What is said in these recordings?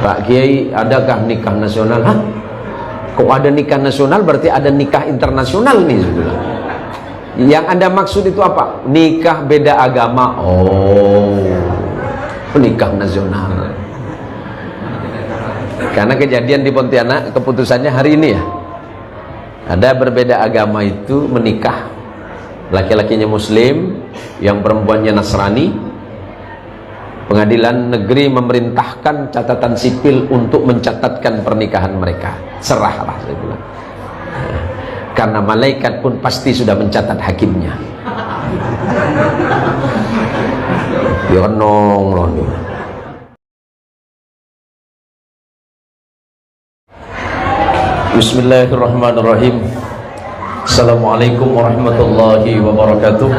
Pak Kiai, adakah nikah nasional? Hah? Kok ada nikah nasional? Berarti ada nikah internasional nih sebenarnya. Yang Anda maksud itu apa? Nikah beda agama. Oh, nikah nasional. Karena kejadian di Pontianak, keputusannya hari ini ya. Ada berbeda agama itu menikah. Laki-lakinya Muslim, yang perempuannya Nasrani. Pengadilan negeri memerintahkan catatan sipil untuk mencatatkan pernikahan mereka. Serahlah, saya bilang. Karena malaikat pun pasti sudah mencatat hakimnya. Yonong loh. Bismillahirrahmanirrahim. Assalamualaikum warahmatullahi wabarakatuh.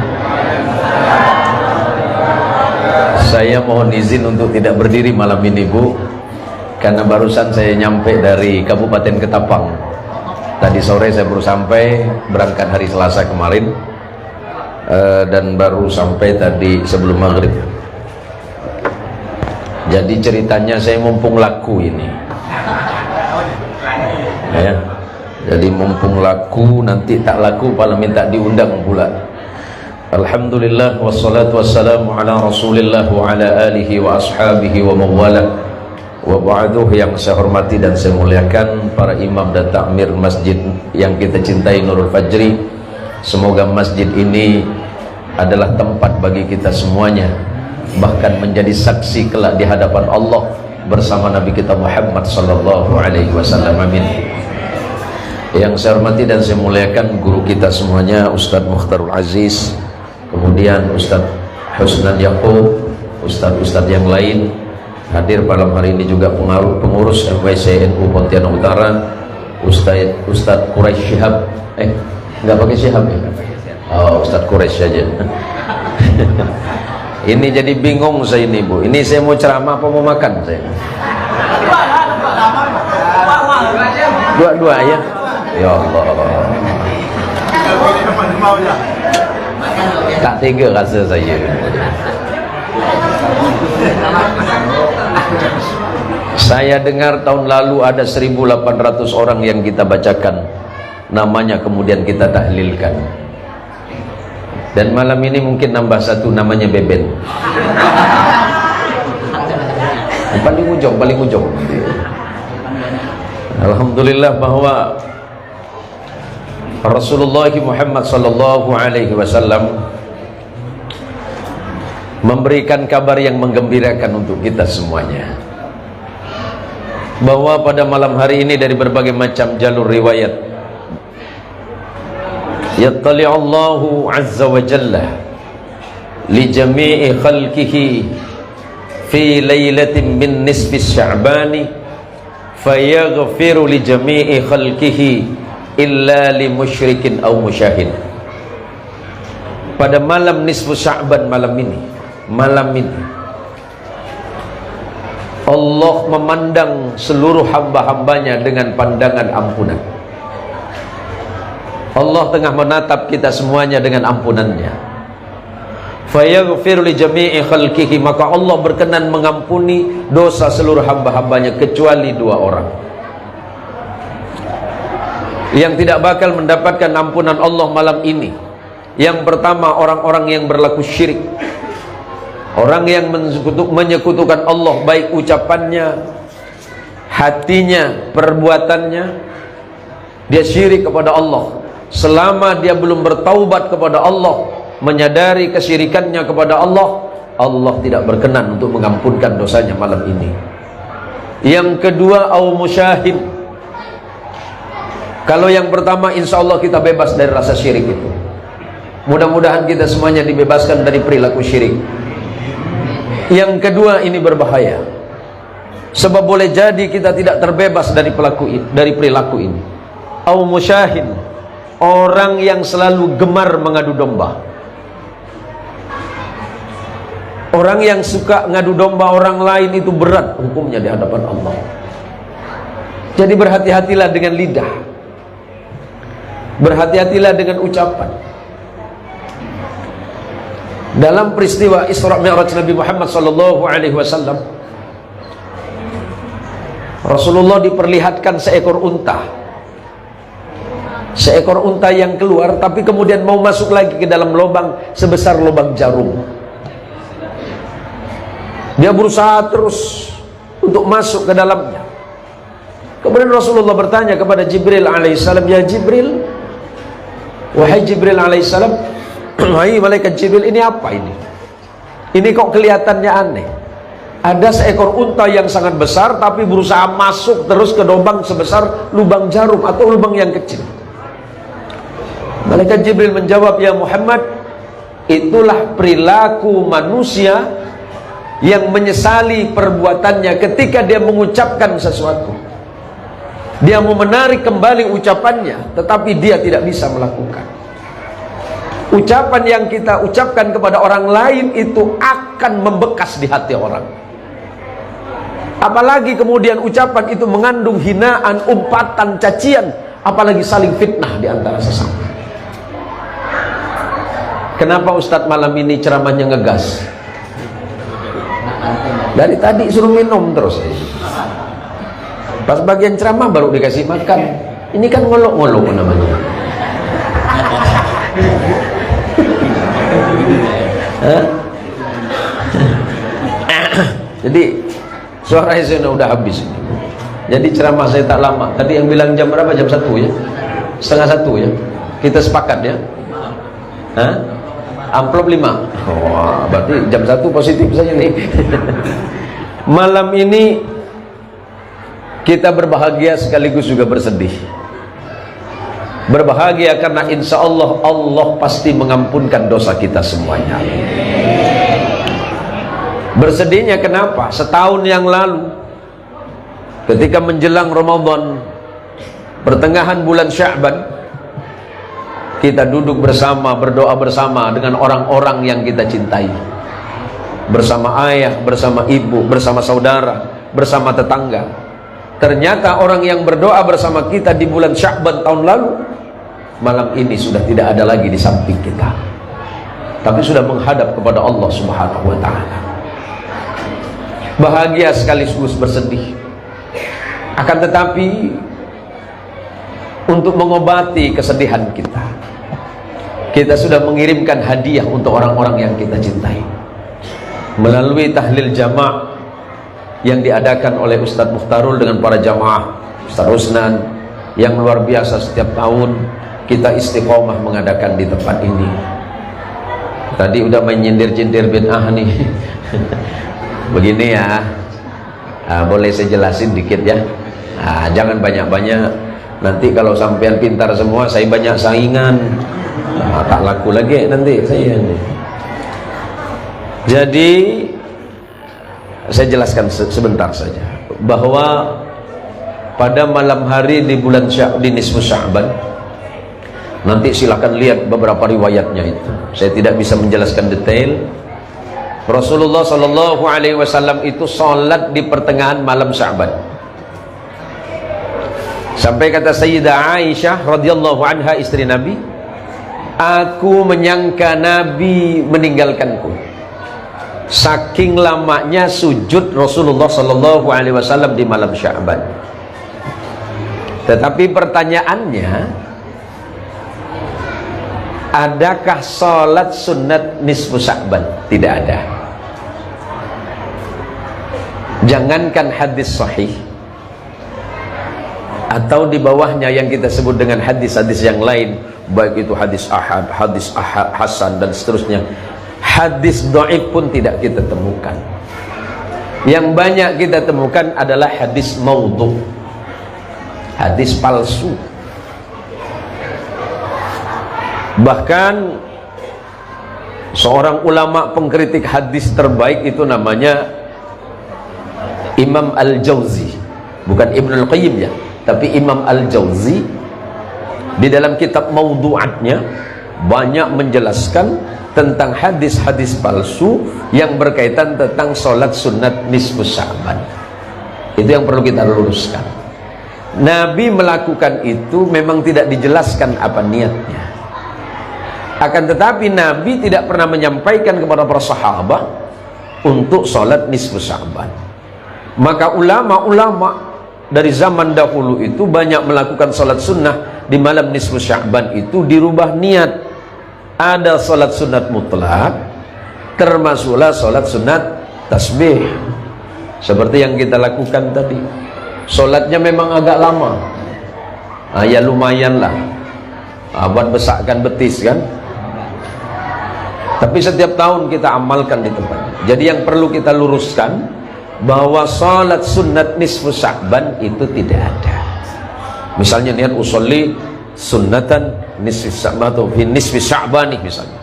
Saya mohon izin untuk tidak berdiri malam ini, Bu, karena barusan saya nyampe dari Kabupaten Ketapang. Tadi sore saya baru sampai, berangkat hari Selasa kemarin, dan baru sampai tadi sebelum maghrib. Jadi ceritanya saya mumpung laku ini ya. Jadi mumpung laku, nanti tak laku malah minta diundang pula. Alhamdulillah, wassalatu wassalamu ala rasulillah wa ala alihi wa ashabihi wa mawala. Wa ba'duh, yang saya hormati dan saya muliakan para imam dan takmir masjid yang kita cintai, Nurul Fajri. Semoga masjid ini adalah tempat bagi kita semuanya, bahkan menjadi saksi kelak di hadapan Allah bersama Nabi kita Muhammad sallallahu alaihi wasallam. Amin. Yang saya hormati dan saya muliakan guru kita semuanya, Ustadz Mukhtarul Aziz, kemudian Ustadz Husnan Yaqub, Ustadz yang lain hadir malam hari ini, juga pengurus FWC NU Pontianak Utara, Ustadz Quraisy Syihab, nggak pakai Syihab ya? Oh, Ustadz Quraisy saja. Ini jadi bingung saya ini, Bu. Ini saya mau ceramah apa mau makan saya? Dua-dua ya. Ya Allah, tak tega rasa saya. Saya dengar tahun lalu ada 1.800 orang yang kita bacakan namanya, kemudian kita tahlilkan. Dan malam ini mungkin nambah satu, namanya Beben. Paling ujung. Alhamdulillah bahwa Rasulullah Muhammad sallallahu alaihi wasallam memberikan kabar yang menggembirakan untuk kita semuanya, bahwa pada malam hari ini dari berbagai macam jalur riwayat, yattali'allahu azza wa jalla li jami'i khalqihi fi laylatin min nisfi sya'bani fayaghfiru li jami'i khalqihi illa li musyrikin aw musyahid. Pada malam nisfu Sya'ban, malam ini Allah memandang seluruh hamba-hambanya dengan pandangan ampunan. Allah tengah menatap kita semuanya dengan ampunannya. Fayaghfiru li jami'i khalqihi, maka Allah berkenan mengampuni dosa seluruh hamba-hambanya kecuali dua orang yang tidak bakal mendapatkan ampunan Allah malam ini. Yang pertama, orang-orang yang berlaku syirik, orang yang menyekutukan Allah, baik ucapannya, hatinya, perbuatannya. Dia syirik kepada Allah. Selama dia belum bertaubat kepada Allah, menyadari kesyirikannya kepada Allah, Allah tidak berkenan untuk mengampunkan dosanya malam ini. Yang kedua, au musyahid. Kalau yang pertama, insya Allah kita bebas dari rasa syirik itu. Mudah-mudahan kita semuanya dibebaskan dari perilaku syirik. Yang kedua, ini berbahaya, sebab boleh jadi kita tidak terbebas dari perilaku ini. Au musyahid, orang yang selalu gemar mengadu domba, orang yang suka ngadu domba orang lain, itu berat hukumnya di hadapan Allah. Jadi berhati-hatilah dengan lidah, berhati-hatilah dengan ucapan. Dalam peristiwa Isra Mi'raj Nabi Muhammad sallallahu alaihi wasallam, Rasulullah diperlihatkan seekor unta. Seekor unta yang keluar, tapi kemudian mau masuk lagi ke dalam lubang sebesar lubang jarum. Dia berusaha terus untuk masuk ke dalamnya. Kemudian Rasulullah bertanya kepada Jibril alaihissalam, "Ya Jibril, wahai Jibril alaihissalam, wahai malaikat Jibril, ini apa ini? Ini kok kelihatannya aneh. Ada seekor unta yang sangat besar tapi berusaha masuk terus ke lubang sebesar lubang jarum atau lubang yang kecil." Malaikat Jibril menjawab, "Ya Muhammad, itulah perilaku manusia yang menyesali perbuatannya ketika dia mengucapkan sesuatu. Dia mau menarik kembali ucapannya, tetapi dia tidak bisa melakukan. Ucapan yang kita ucapkan kepada orang lain itu akan membekas di hati orang. Apalagi kemudian ucapan itu mengandung hinaan, umpatan, cacian, apalagi saling fitnah di antara sesama." Kenapa Ustadz malam ini ceramahnya ngegas? Dari tadi suruh minum terus. Pas bagian ceramah baru dikasih makan. Ini kan ngolok-ngolok namanya. Jadi suara saya udah habis. Jadi ceramah saya tak lama. Tadi yang bilang jam berapa? Jam 1 ya? Setengah 1 ya? Kita sepakat ya? Amplop 5. Wah, berarti jam 1 positif saja nih. Malam ini kita berbahagia sekaligus juga bersedih. Berbahagia karena insya Allah Allah pasti mengampunkan dosa kita semuanya. Bersedihnya kenapa? Setahun yang lalu ketika menjelang Ramadan, pertengahan bulan Sya'ban, kita duduk bersama, berdoa bersama dengan orang-orang yang kita cintai, bersama ayah, bersama ibu, bersama saudara, bersama tetangga. Ternyata orang yang berdoa bersama kita di bulan Sya'ban tahun lalu, malam ini sudah tidak ada lagi di samping kita, tapi sudah menghadap kepada Allah Subhanahu wa ta'ala. Bahagia sekaligus bersedih. Akan tetapi untuk mengobati kesedihan kita, kita sudah mengirimkan hadiah untuk orang-orang yang kita cintai melalui tahlil jamaah yang diadakan oleh Ustadz Mukhtarul dengan para jamaah, Ustadz Rusnan, yang luar biasa. Setiap tahun kita istiqomah mengadakan di tempat ini. Tadi udah menyindir-cindir bid'ah nih. Begini ya, boleh saya jelasin dikit ya. Jangan banyak-banyak, nanti kalau sampean pintar semua, saya banyak saingan, tak laku lagi nanti saya. Jadi saya jelaskan sebentar saja bahwa pada malam hari di bulan di nisfu Sya'ban, nanti silakan lihat beberapa riwayatnya itu. Saya tidak bisa menjelaskan detail. Rasulullah Shallallahu Alaihi Wasallam itu sholat di pertengahan malam Sya'ban. Sampai kata Sayyidah Aisyah radhiyallahu anha, istri Nabi, "Aku menyangka Nabi meninggalkanku, saking lamanya sujud Rasulullah Shallallahu Alaihi Wasallam di malam Sya'ban." Tetapi pertanyaannya, adakah sholat sunat nisfu Sya'ban? Tidak ada. Jangankan hadis sahih atau di bawahnya yang kita sebut dengan hadis-hadis yang lain, baik itu hadis ahad, hadis hasan dan seterusnya, hadis dhaif pun tidak kita temukan. Yang banyak kita temukan adalah hadis maudhu, hadis palsu. Bahkan seorang ulama pengkritik hadis terbaik itu namanya Imam Al-Jauzi, bukan Ibnul Qayyim ya, tapi Imam Al-Jauzi di dalam kitab Maudhu'atnya banyak menjelaskan tentang hadis-hadis palsu yang berkaitan tentang sholat sunat nisfu Sya'ban. Itu yang perlu kita luruskan. Nabi melakukan itu memang tidak dijelaskan apa niatnya. Akan tetapi Nabi tidak pernah menyampaikan kepada para sahabat untuk sholat nisfu Sya'ban. Maka ulama-ulama dari zaman dahulu itu banyak melakukan salat sunnah di malam nisfu Sya'ban itu dirubah niat. Ada salat sunat mutlak, termasuklah salat sunat tasbih. Seperti yang kita lakukan tadi. Salatnya memang agak lama. Ya lumayan lah. Buat besarkan betis kan. Tapi setiap tahun kita amalkan di tempat. Jadi yang perlu kita luruskan bahwa salat sunat nisfu Sya'ban itu tidak ada. Misalnya niat usolli sunnatan nisfi Sya'ban atau nisfi Sya'ban misalnya.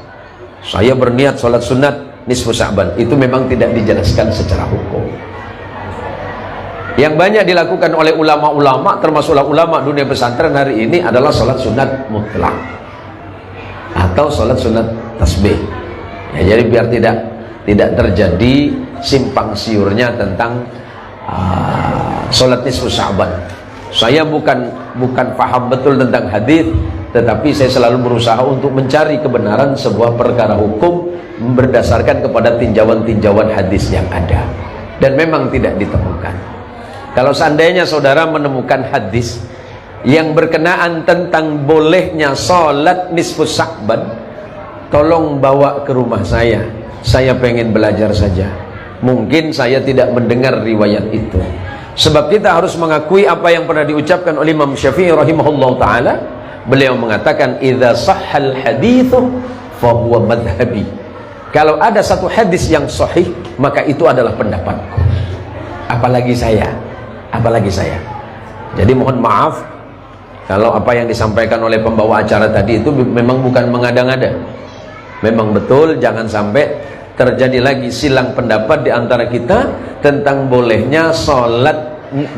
Saya berniat salat sunat nisfu Sya'ban, itu memang tidak dijelaskan secara hukum. Yang banyak dilakukan oleh ulama-ulama, termasuklah ulama dunia pesantren hari ini, adalah salat sunat mutlak atau salat sunat tasbih. Ya, jadi biar tidak terjadi simpang siurnya tentang salat nisfu Sya'ban. Saya bukan paham betul tentang hadis, tetapi saya selalu berusaha untuk mencari kebenaran sebuah perkara hukum berdasarkan kepada tinjauan-tinjauan hadis yang ada, dan memang tidak ditemukan. Kalau seandainya saudara menemukan hadis yang berkenaan tentang bolehnya salat nisfu Sya'ban, tolong bawa ke rumah saya. Saya pengen belajar saja. Mungkin saya tidak mendengar riwayat itu. Sebab kita harus mengakui apa yang pernah diucapkan oleh Imam Syafi'i rahimahullah ta'ala. Beliau mengatakan, idza sahhal hadithu fahuwa madhhabi. Kalau ada satu hadis yang sahih, maka itu adalah pendapatku. Apalagi saya. Jadi mohon maaf kalau apa yang disampaikan oleh pembawa acara tadi itu memang bukan mengada-ngada. Memang betul, jangan sampai terjadi lagi silang pendapat di antara kita tentang bolehnya sholat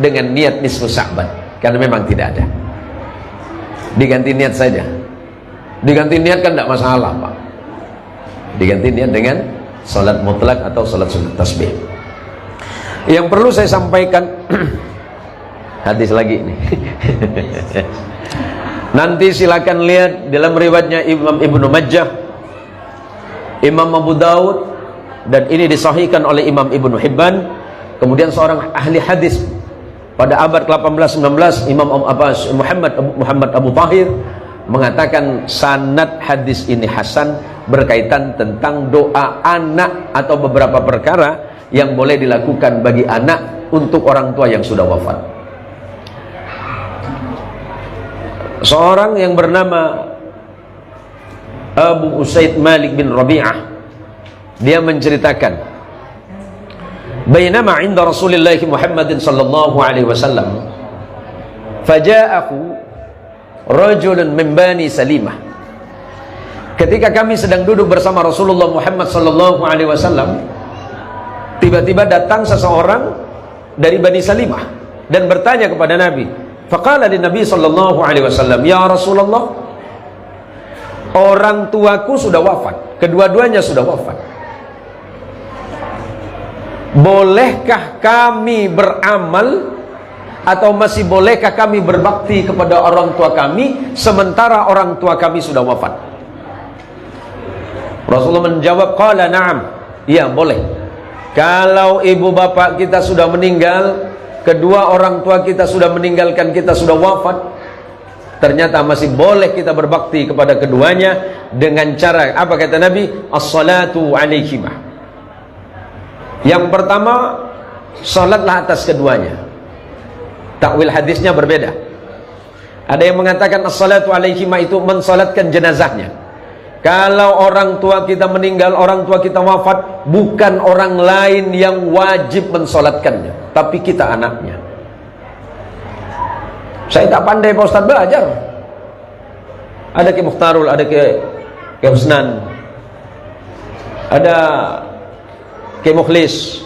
dengan niat nisfu Sya'ban, karena memang tidak ada. Diganti niat saja. Diganti niat kan tidak masalah, Pak. Diganti niat dengan sholat mutlak atau sholat sunat tasbih. Yang perlu saya sampaikan hadis lagi nih. Nanti silakan lihat dalam riwayatnya Imam Ibnu Majah, Imam Abu Daud, dan ini disahihkan oleh Imam Ibnu Hibban. Kemudian seorang ahli hadis pada abad ke-18-19, Imam Muhammad Abu Tahir, mengatakan sanad hadis ini hasan, berkaitan tentang doa anak atau beberapa perkara yang boleh dilakukan bagi anak untuk orang tua yang sudah wafat. Seorang yang bernama Abu Usaid Malik bin Rabi'ah, dia menceritakan, bainama 'inda Rasulillah Muhammadin sallallahu alaihi wasallam faja'ahu rajulun min Bani Salimah. Ketika kami sedang duduk bersama Rasulullah Muhammad sallallahu alaihi wasallam, tiba-tiba datang seseorang dari Bani Salimah dan bertanya kepada Nabi. Faqala li Nabi sallallahu alaihi wasallam, ya Rasulullah, orang tuaku sudah wafat, kedua-duanya sudah wafat. Bolehkah kami beramal atau masih bolehkah kami berbakti kepada orang tua kami sementara orang tua kami sudah wafat? Rasulullah menjawab, qala na'am, iya boleh. Kalau ibu bapak kita sudah meninggal, kedua orang tua kita sudah meninggalkan kita, sudah wafat, ternyata masih boleh kita berbakti kepada keduanya dengan cara apa kata Nabi? As-salatu alaihimah. Yang pertama, salatlah atas keduanya. Takwil hadisnya berbeda. Ada yang mengatakan as-salatu alaihimah itu mensalatkan jenazahnya. Kalau orang tua kita meninggal, orang tua kita wafat, bukan orang lain yang wajib mensolatkannya, tapi kita anaknya. Saya tak pandai Pak Ustaz belajar. Ada ke Mukhtarul, ada ke Husnan, ada ke Mukhlis.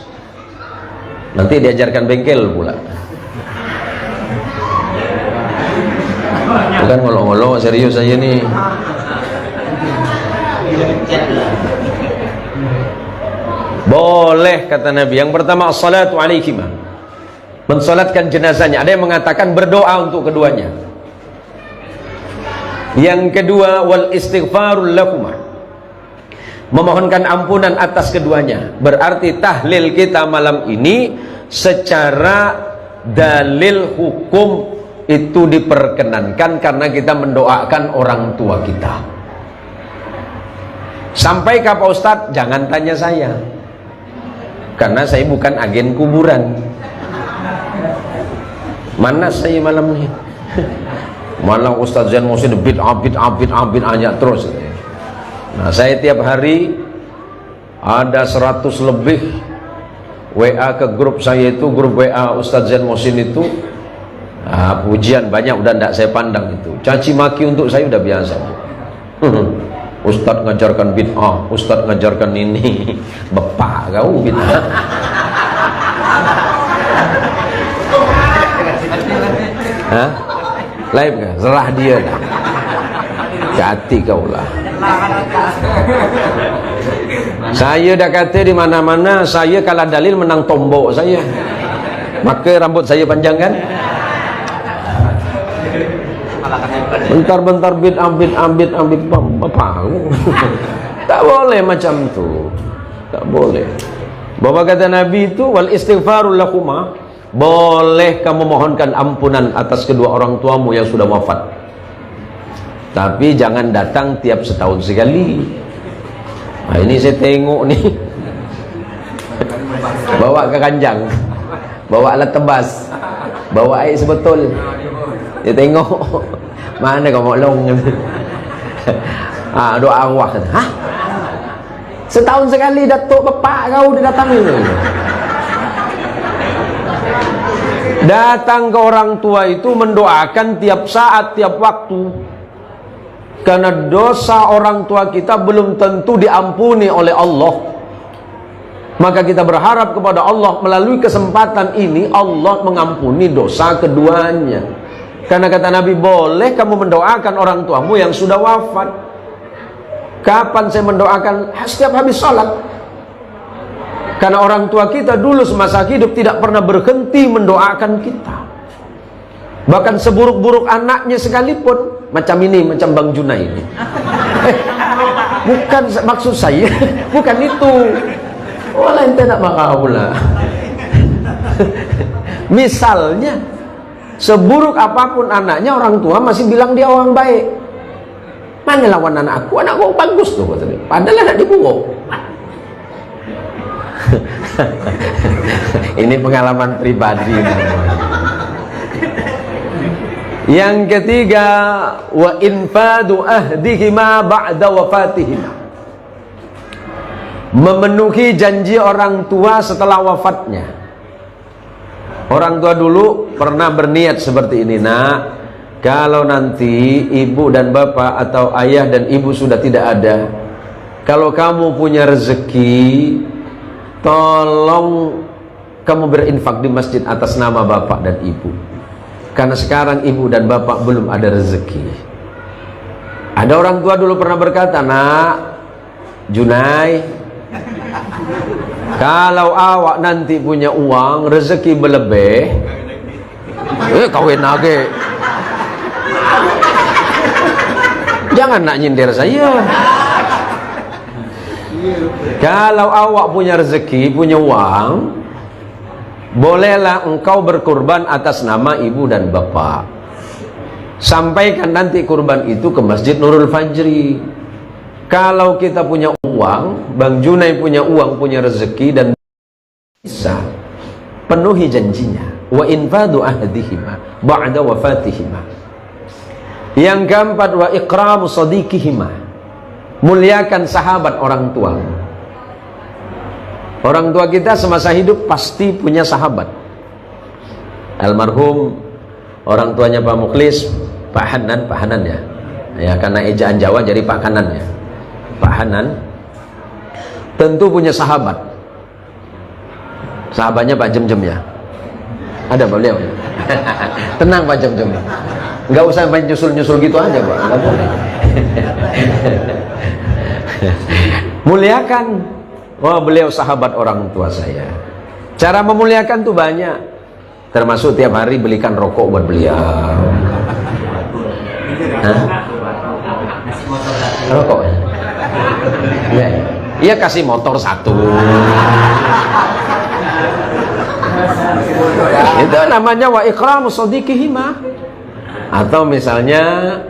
Nanti diajarkan bengkel pula. Bukan ngolong-ngolong, serius aja nih. Boleh kata Nabi. Yang pertama as-salatu alaihimah, mensalatkan jenazahnya. Ada yang mengatakan berdoa untuk keduanya. Yang kedua wal istighfarul lakumah, memohonkan ampunan atas keduanya. Berarti tahlil kita malam ini secara dalil hukum itu diperkenankan karena kita mendoakan orang tua kita. Sampai ke Pak Ustadz, jangan tanya saya, karena saya bukan agen kuburan. Mana saya malam ini? Malah Ustadz Zain Muhsin bid'ah hanya terus. Nah, saya tiap hari ada 100 lebih WA ke grup saya itu, grup WA Ustadz Zain Muhsin itu. Pujian banyak udah tidak saya pandang itu. Caci maki untuk saya udah biasa. Ustadz ngajarkan bid'ah, Ustadz ngajarkan ini. Bapak kau bid'ah. Hah? Live kan? Serah dia dah. Hati kau lah. Saya dah kata di mana-mana, saya kalah dalil menang tombok saya. Maka rambut saya panjang kan? Bentar-bentar bid apa? Tak boleh macam tu. Tak boleh. Bahwa kata Nabi itu wal istighfarul lakuma, boleh kamu mohonkan ampunan atas kedua orang tuamu yang sudah wafat. Tapi jangan datang tiap setahun sekali. Nah, ini saya tengok nih. Bawa ke kanjang, bawa alat tebas, bawa air sebotol. Dia tengok mana kau mau long. Doa arwah. Hah? Setahun sekali datuk bapak kau dia datang ini. Datang ke orang tua itu mendoakan tiap saat, tiap waktu. Karena dosa orang tua kita belum tentu diampuni oleh Allah. Maka kita berharap kepada Allah melalui kesempatan ini Allah mengampuni dosa keduanya. Karena kata Nabi, boleh kamu mendoakan orang tuamu yang sudah wafat. Kapan saya mendoakan? Setiap habis sholat. Karena orang tua kita dulu semasa hidup tidak pernah berhenti mendoakan kita. Bahkan seburuk-buruk anaknya sekalipun, macam ini, macam Bang Junai ini. Bukan maksud saya, bukan itu. Walah ente nak makaula. Misalnya, seburuk apapun anaknya, orang tua masih bilang dia orang baik. Mana lawan anak aku? Anak aku bagus tuh katanya. Padahal anak dibuang. Ini pengalaman pribadi namanya. Yang ketiga, wa infadu ahdihima ba'da wafatihima, memenuhi janji orang tua setelah wafatnya. Orang tua dulu pernah berniat seperti ini, nak, kalau nanti ibu dan bapak atau ayah dan ibu sudah tidak ada, kalau kamu punya rezeki, tolong kamu berinfak di masjid atas nama bapak dan ibu. Karena sekarang ibu dan bapak belum ada rezeki. Ada orang tua dulu pernah berkata, nak, Junai, kalau awak nanti punya uang, rezeki berlebih, kawin lagi. Jangan nak nyindir saya. Kalau awak punya rezeki, punya uang, bolehlah engkau berkurban atas nama ibu dan bapak. Sampaikan nanti kurban itu ke Masjid Nurul Fajri. Kalau kita punya uang, Bang Junai punya uang, punya rezeki dan bisa, penuhi janjinya. Wa infadu ahdihima ba'da wafatihima. Yang keempat, wa ikramu sadiqihima, muliakan sahabat orang tua. Orang tua kita semasa hidup pasti punya sahabat. Almarhum orang tuanya Pak Mukhlis, Pak Hanan ya. Ya, karena ejaan Jawa jadi Pak Kanan ya. Pak Hanan tentu punya sahabat. Sahabatnya Pak Jem ya. Ada beliau. Tenang Pak Jem. Enggak usah main nyusul-nyusul gitu aja, Pak. Enggak boleh. Muliakan. Wah, beliau sahabat orang tua saya. Cara memuliakan tuh banyak. Termasuk tiap hari belikan rokok buat beliau. Hah? Rokok? Iya. Iya, kasih motor 1. Itu namanya wa ikramu shadiqihima. Atau misalnya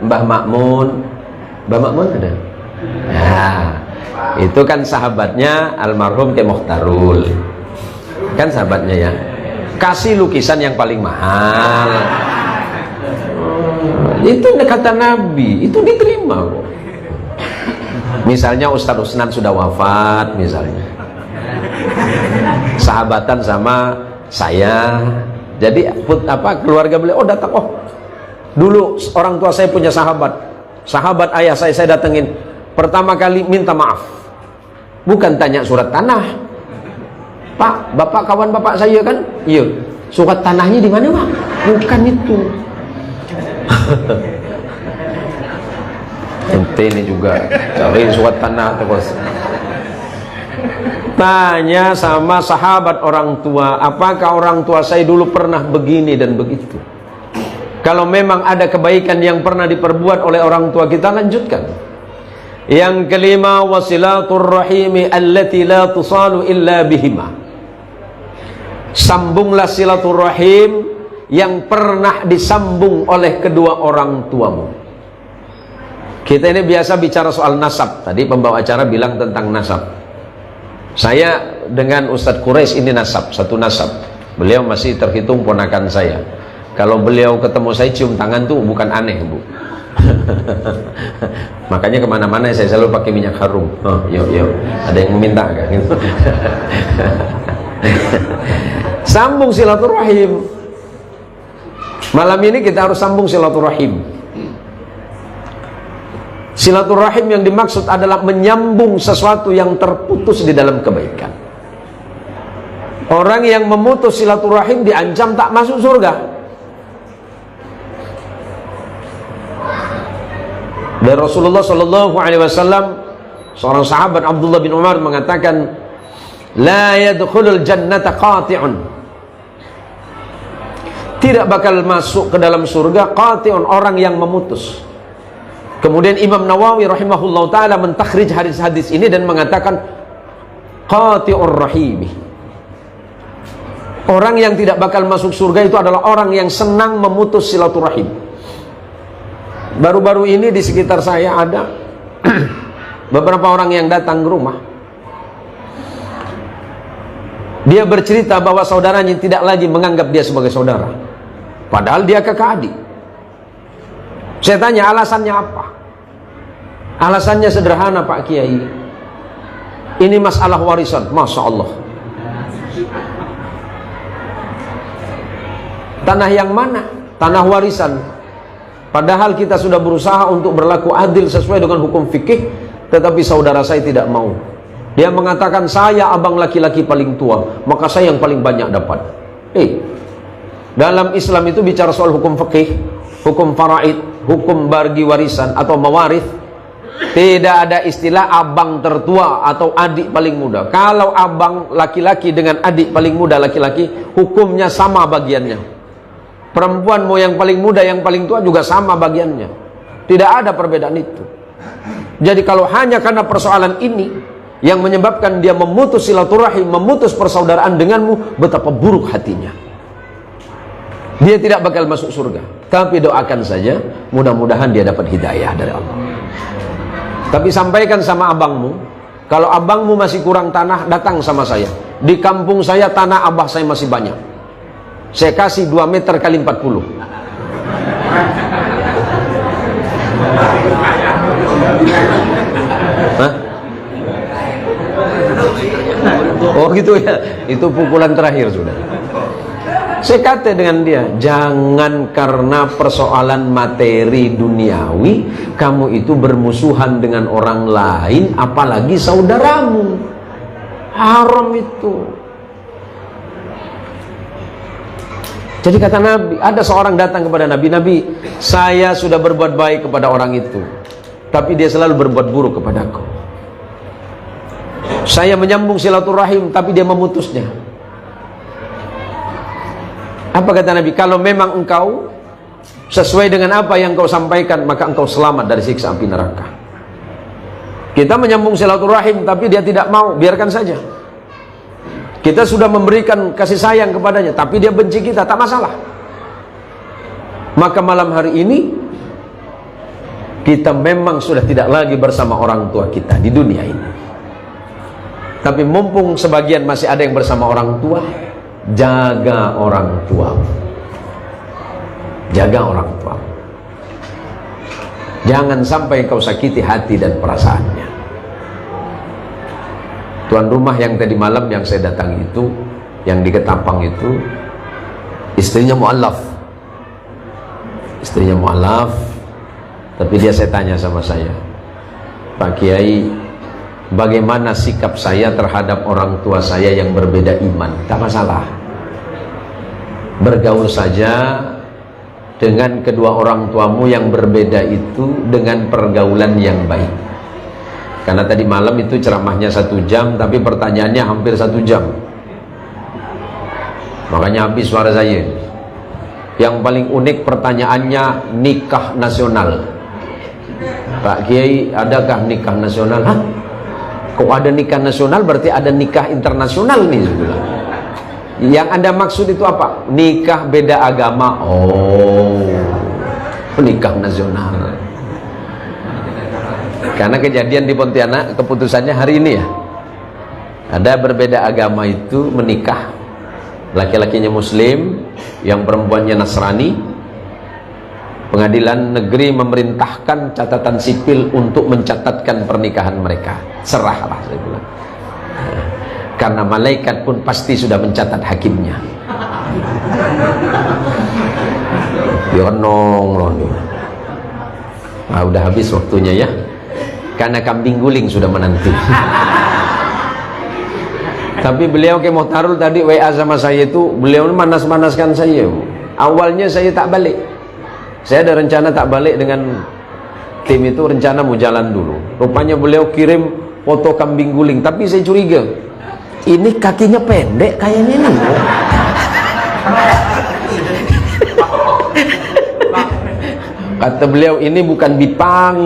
Mbah Makmun ada. Nah, itu kan sahabatnya almarhum Ki Mukhtarul. Kan sahabatnya ya. Kasih lukisan yang paling mahal. Itu kata Nabi, itu diterima kok. Misalnya Ustadz Usnan sudah wafat misalnya, sahabatan sama saya, jadi keluarga beliau datang, dulu orang tua saya punya sahabat ayah saya datengin, pertama kali minta maaf, bukan tanya surat tanah. Pak, bapak kawan bapak saya kan, iya, surat tanahnya di mana Pak? Bukan itu. Ente ini juga cari surat tanah terus. Tanya sama sahabat orang tua, apakah orang tua saya dulu pernah begini dan begitu. Kalau memang ada kebaikan yang pernah diperbuat oleh orang tua kita, lanjutkan. Yang kelima, wasilatur rahimi allati la tusalu illa bihima. Sambunglah silaturahim yang pernah disambung oleh kedua orang tuamu. Kita ini biasa bicara soal nasab. Tadi pembawa acara bilang tentang nasab. Saya dengan Ustadz Quraisy ini nasab, satu nasab. Beliau masih terhitung ponakan saya. Kalau beliau ketemu saya cium tangan tuh bukan aneh, Bu. Makanya kemana-mana saya selalu pakai minyak harum. Yuk, ada yang meminta kan? Sambung silaturahim. Malam ini kita harus sambung silaturahim. Silaturahim yang dimaksud adalah menyambung sesuatu yang terputus di dalam kebaikan. Orang yang memutus silaturahim diancam tak masuk surga. Dan Rasulullah Shallallahu Alaihi Wasallam, seorang sahabat Abdullah bin Umar mengatakan, la yadkhulul jannata qati'un. Tidak bakal masuk ke dalam surga qati'un, orang yang memutus. Kemudian Imam Nawawi rahimahullah ta'ala mentakhrij hadis-hadis ini dan mengatakan qati'ur rahimi. Orang yang tidak bakal masuk surga itu adalah orang yang senang memutus silaturahim. Baru-baru ini di sekitar saya ada beberapa orang yang datang ke rumah. Dia bercerita bahwa saudaranya tidak lagi menganggap dia sebagai saudara, padahal dia kakak adik. Saya tanya alasannya apa? Alasannya sederhana Pak Kiai. Ini masalah warisan. Masya Allah. Tanah yang mana? Tanah warisan. Padahal kita sudah berusaha untuk berlaku adil sesuai dengan hukum fikih, tetapi saudara saya tidak mau. Dia mengatakan, saya abang laki-laki paling tua, maka saya yang paling banyak dapat. Dalam Islam itu bicara soal hukum fikih, hukum faraid, hukum bagi warisan atau mawarith, tidak ada istilah abang tertua atau adik paling muda. Kalau abang laki-laki dengan adik paling muda laki-laki, hukumnya sama bagiannya. Perempuan mau yang paling muda yang paling tua juga sama bagiannya. Tidak ada perbedaan itu. Jadi kalau hanya karena persoalan ini yang menyebabkan dia memutus silaturahim, memutus persaudaraan denganmu, betapa buruk hatinya. Dia tidak bakal masuk surga. Tapi doakan saja, mudah-mudahan dia dapat hidayah dari Allah. Tapi sampaikan sama abangmu, kalau abangmu masih kurang tanah, datang sama saya. Di kampung saya tanah abah saya masih banyak. Saya kasih 2 meter kali 40. Hah? Oh gitu ya. Itu pukulan terakhir sudah. Saya kata dengan dia, jangan karena persoalan materi duniawi kamu itu bermusuhan dengan orang lain, apalagi saudaramu. Haram itu. Jadi kata Nabi, ada seorang datang kepada Nabi, Nabi, saya sudah berbuat baik kepada orang itu, tapi dia selalu berbuat buruk kepadaku. Saya menyambung silaturahim, tapi dia memutusnya. Apa kata Nabi? Kalau memang engkau sesuai dengan apa yang kau sampaikan, maka engkau selamat dari siksa api neraka. Kita menyambung silaturahim, tapi dia tidak mau, biarkan saja. Kita sudah memberikan kasih sayang kepadanya, tapi dia benci kita, tak masalah. Maka malam hari ini kita memang sudah tidak lagi bersama orang tua kita di dunia ini. Tapi mumpung sebagian masih ada yang bersama orang tua, jaga orang tua. Jaga orang tua. Jangan sampai kau sakiti hati dan perasaannya. Tuan rumah yang tadi malam yang saya datangi itu, yang di Ketapang itu, istrinya mu'alaf. Istrinya mu'alaf. Tapi dia, saya tanya sama saya, Pak Kiai, bagaimana sikap saya terhadap orang tua saya yang berbeda iman? Tak masalah, bergaul saja dengan kedua orang tuamu yang berbeda itu dengan pergaulan yang baik. Karena tadi malam itu ceramahnya 1 jam, tapi pertanyaannya hampir 1 jam. Makanya habis suara saya. Yang paling unik pertanyaannya nikah nasional. Pak Kiai, adakah nikah nasional? Hah? Kok ada nikah nasional, berarti ada nikah internasional nih. Yang Anda maksud itu apa? Nikah beda agama. Oh, nikah nasional. Karena kejadian di Pontianak, keputusannya hari ini ya. Ada berbeda agama itu menikah. Laki-lakinya Muslim, yang perempuannya Nasrani. Pengadilan negeri memerintahkan catatan sipil untuk mencatatkan pernikahan mereka. Serahlah, saya bilang. Karena malaikat pun pasti sudah mencatat hakimnya. Ya nong. Nah, udah habis waktunya ya. Karena kambing guling sudah menanti. Tapi beliau ke Muhtarul tadi WA sama saya itu, beliau manas-manaskan saya. Awalnya saya tak balik. Saya ada rencana tak balik dengan tim itu, rencana mau jalan dulu. Rupanya beliau kirim foto kambing guling, tapi saya curiga. Ini kakinya pendek kayaknya nih. Kata beliau, ini bukan bipang.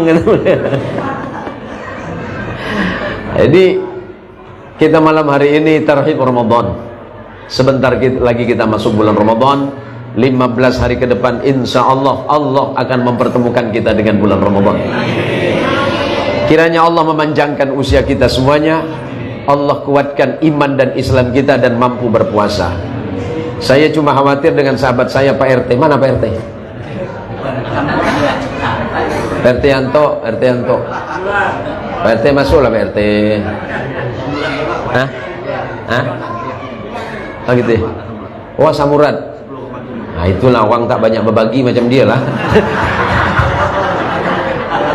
Jadi kita malam hari ini tarhib Ramadan. Sebentar lagi kita masuk bulan Ramadan. 15 hari ke depan insya Allah Allah akan mempertemukan kita dengan bulan Ramadan. Kiranya Allah memanjangkan usia kita semuanya. Allah kuatkan iman dan Islam kita dan mampu berpuasa. Saya cuma khawatir dengan sahabat saya Pak RT. Mana Pak RT? RT Yanto. Pak RT masuk lah Pak RT. Hah? Oh gitu ya? Oh Samurad. Nah itulah, orang tak banyak berbagi macam dia lah.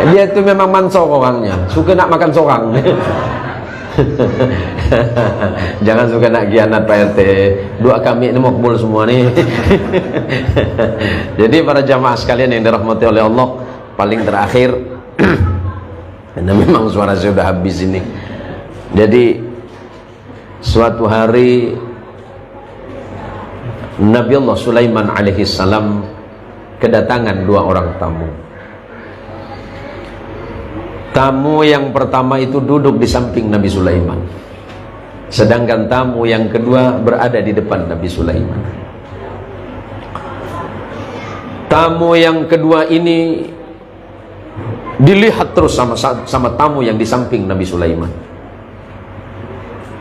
Dia itu memang mansor orangnya, suka nak makan sorang. Jangan suka nak gianat Pak RT. Doa kami ini makbul semua nih. Jadi para jamaah sekalian yang dirahmati oleh Allah, paling terakhir karena memang suara saya sudah habis ini. Jadi suatu hari Nabi Allah Sulaiman alaihi salam kedatangan 2 orang tamu. Tamu yang pertama itu duduk di samping Nabi Sulaiman, sedangkan tamu yang kedua berada di depan Nabi Sulaiman. Tamu yang kedua ini dilihat terus sama tamu yang di samping Nabi Sulaiman.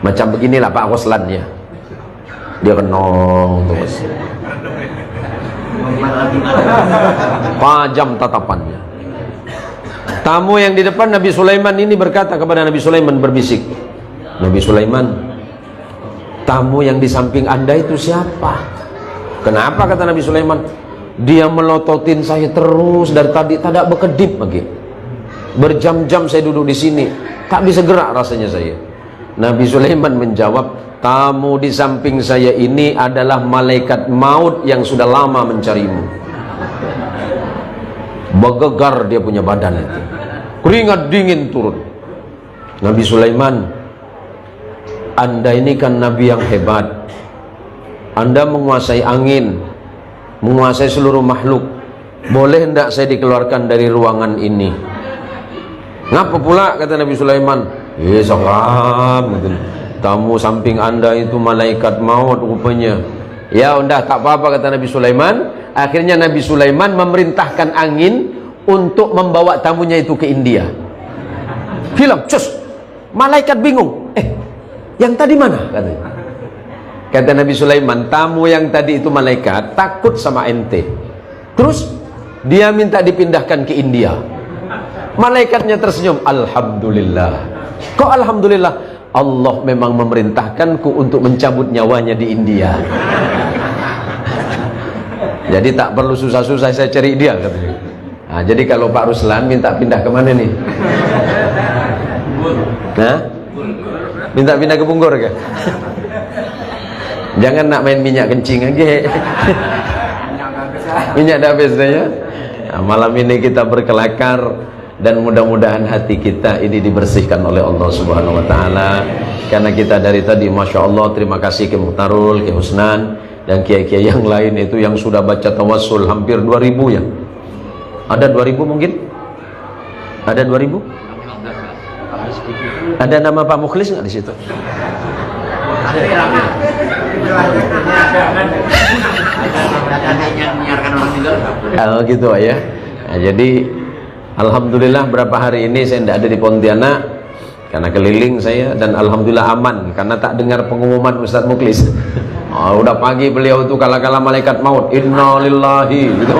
Macam beginilah Pak Waslannya, dia kenong terus, tajam tatapannya. Tamu yang di depan Nabi Sulaiman ini berkata kepada Nabi Sulaiman, berbisik, Nabi Sulaiman, tamu yang di samping Anda itu siapa? Kenapa? Kata Nabi Sulaiman, dia melototin saya terus dari tadi, tidak berkedip lagi. Berjam-jam saya duduk di sini, tak bisa gerak rasanya saya. Nabi Sulaiman menjawab, tamu di samping saya ini adalah malaikat maut yang sudah lama mencarimu. Bergegar dia punya badan itu, keringat dingin turun. Nabi Sulaiman, Anda ini kan Nabi yang hebat, Anda menguasai angin, menguasai seluruh makhluk. Boleh hendak saya dikeluarkan dari ruangan ini? Ngapa pula? Kata Nabi Sulaiman, salam. tamu samping anda itu malaikat maut rupanya. Ya udah tak apa-apa kata Nabi Sulaiman. Akhirnya Nabi Sulaiman memerintahkan angin untuk membawa tamunya itu ke India. Hilang, cus. Malaikat bingung. Yang tadi mana? Katanya. Kata Nabi Sulaiman, tamu yang tadi itu malaikat takut sama ente. Terus dia minta dipindahkan ke India. Malaikatnya tersenyum, alhamdulillah. Kok alhamdulillah? Allah memang memerintahkanku untuk mencabut nyawanya di India. Jadi tak perlu susah-susah saya cari dia katanya. Nah, jadi kalau Pak Ruslan minta pindah kemana nih? Nah, minta pindah ke Bunggur ke? Jangan nak main minyak kencing aja. Minyak dah habis ya. Nah, malam ini kita berkelakar dan mudah-mudahan hati kita ini dibersihkan oleh Allah Subhanahu wa taala. Karena kita dari tadi Masya Allah, terima kasih ke Muhtarul, ke Husnan dan kiai-kiai yang lain itu yang sudah baca tawassul hampir 2000 ya. Ada 2000 mungkin? Ada 2000? Ada nama Pak Mukhlis nggak di situ? Kalau gitu ya. Nah, jadi alhamdulillah berapa hari ini saya tidak ada di Pontianak karena keliling saya, dan alhamdulillah aman karena tak dengar pengumuman Ustadz Mukhlis. Oh, udah pagi beliau itu kala-kala malaikat maut, innalillahi gitu.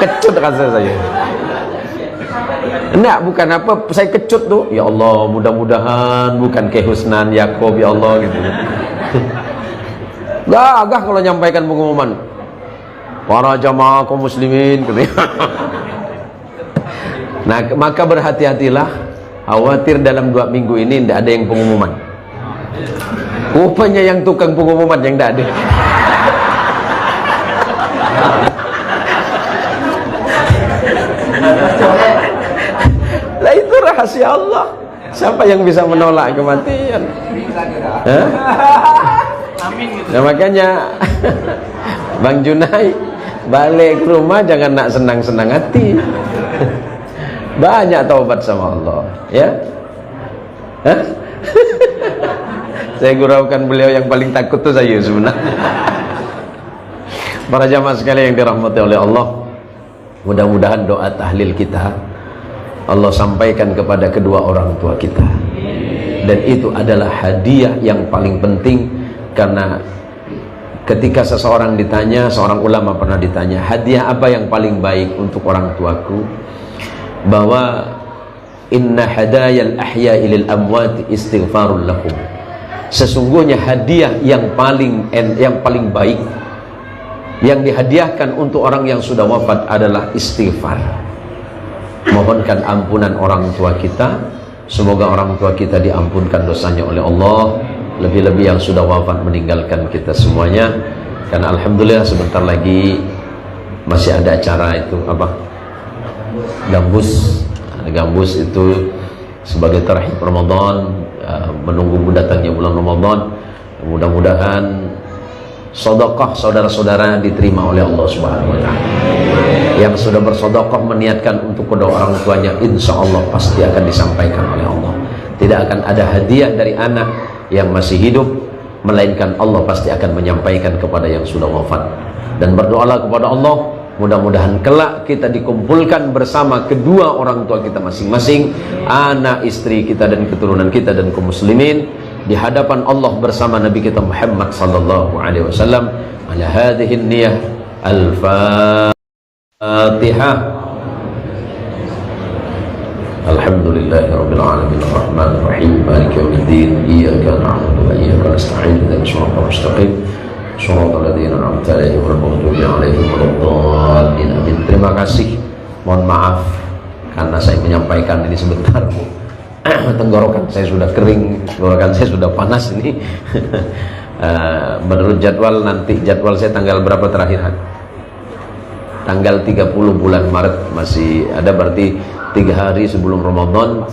Kecut rasa saya. Enggak, bukan apa, saya kecut tuh. Ya Allah, mudah-mudahan bukan ke Husnan Yakob ya Allah gitu. Gagah kalau nyampaikan pengumuman. Para jamaah kaum muslimin gitu. Nah, maka berhati-hatilah, khawatir dalam 2 minggu ini tidak ada yang pengumuman. Rupanya yang tukang pengumuman yang tidak ada. Lah itu rahasia Allah. Siapa yang bisa menolak kematian? Nah, makanya Bang Junai balik ke rumah jangan nak senang-senang hati. Banyak taubat sama Allah, ya. Saya guraukan beliau yang paling takut tuh saya sebenarnya. Para jamaah sekalian yang dirahmati oleh Allah, mudah-mudahan doa tahlil kita Allah sampaikan kepada kedua orang tua kita, dan itu adalah hadiah yang paling penting. Karena ketika seseorang ditanya, seorang ulama pernah ditanya, hadiah apa yang paling baik untuk orang tuaku? Bahwa inna hadayal ahya'i lil amwati istighfarul lahum. Sesungguhnya hadiah yang paling baik yang dihadiahkan untuk orang yang sudah wafat adalah istighfar. Mohonkan ampunan orang tua kita. Semoga orang tua kita diampunkan dosanya oleh Allah. Lebih-lebih yang sudah wafat meninggalkan kita semuanya. Karena alhamdulillah sebentar lagi masih ada acara itu apa? Gambus itu sebagai tarhib Ramadan, menunggu datangnya bulan Ramadan. Mudah-mudahan sedekah saudara-saudara diterima oleh Allah Subhanahu wa taala. Yang sudah bersedekah meniatkan untuk kedua orang tuanya, insya Allah pasti akan disampaikan oleh Allah. Tidak akan ada hadiah dari anak yang masih hidup, melainkan Allah pasti akan menyampaikan kepada yang sudah wafat. Dan berdoalah kepada Allah, mudah-mudahan kelak kita dikumpulkan bersama kedua orang tua kita masing-masing, anak, istri kita dan keturunan kita dan kaum muslimin di hadapan Allah bersama Nabi kita Muhammad sallallahu alaihi wasallam. Ala hadhihi niyyah al-Fatihah. Alhamdulillahirabbil alamin arrahmanir rahim maliki yaumiddin iyyaka na'budu wa iyyaka nasta'in ihdinas siratal mustaqim shiratal ladzina an'amta 'alaihim ghairil maghdubi 'alaihim waladdallin. Amin. Terima kasih. Mohon maaf karena saya menyampaikan ini sebentar, Bu. Tenggorokan saya sudah kering, tenggorokan saya sudah panas ini. Menurut jadwal nanti, jadwal saya tanggal berapa terakhir? Tanggal 30 bulan Maret masih ada, berarti 3 hari sebelum Ramadan.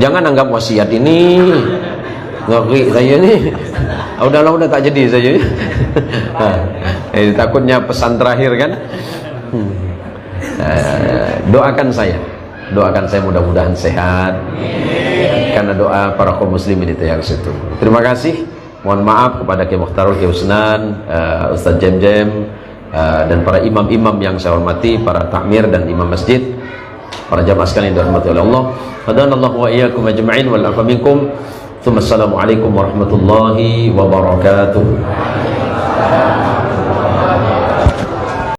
Jangan anggap wasiat ini. Ngeri saya nih. Udah tak jadi saya. Takutnya pesan terakhir kan. Doakan saya doakan saya mudah-mudahan sehat. Karena doa para kaum muslimin itu yang situ. Terima kasih. Mohon maaf kepada Kiai Mukhtarul, Kiai Usnan, Ustaz Jem, dan para imam-imam yang saya hormati, para takmir dan imam masjid, para jamaah sekalian yang dirahmati oleh Allah. Hadanallahu wa iyyakum ajma'in wal afa minkum. Assalamualaikum warahmatullahi wabarakatuh.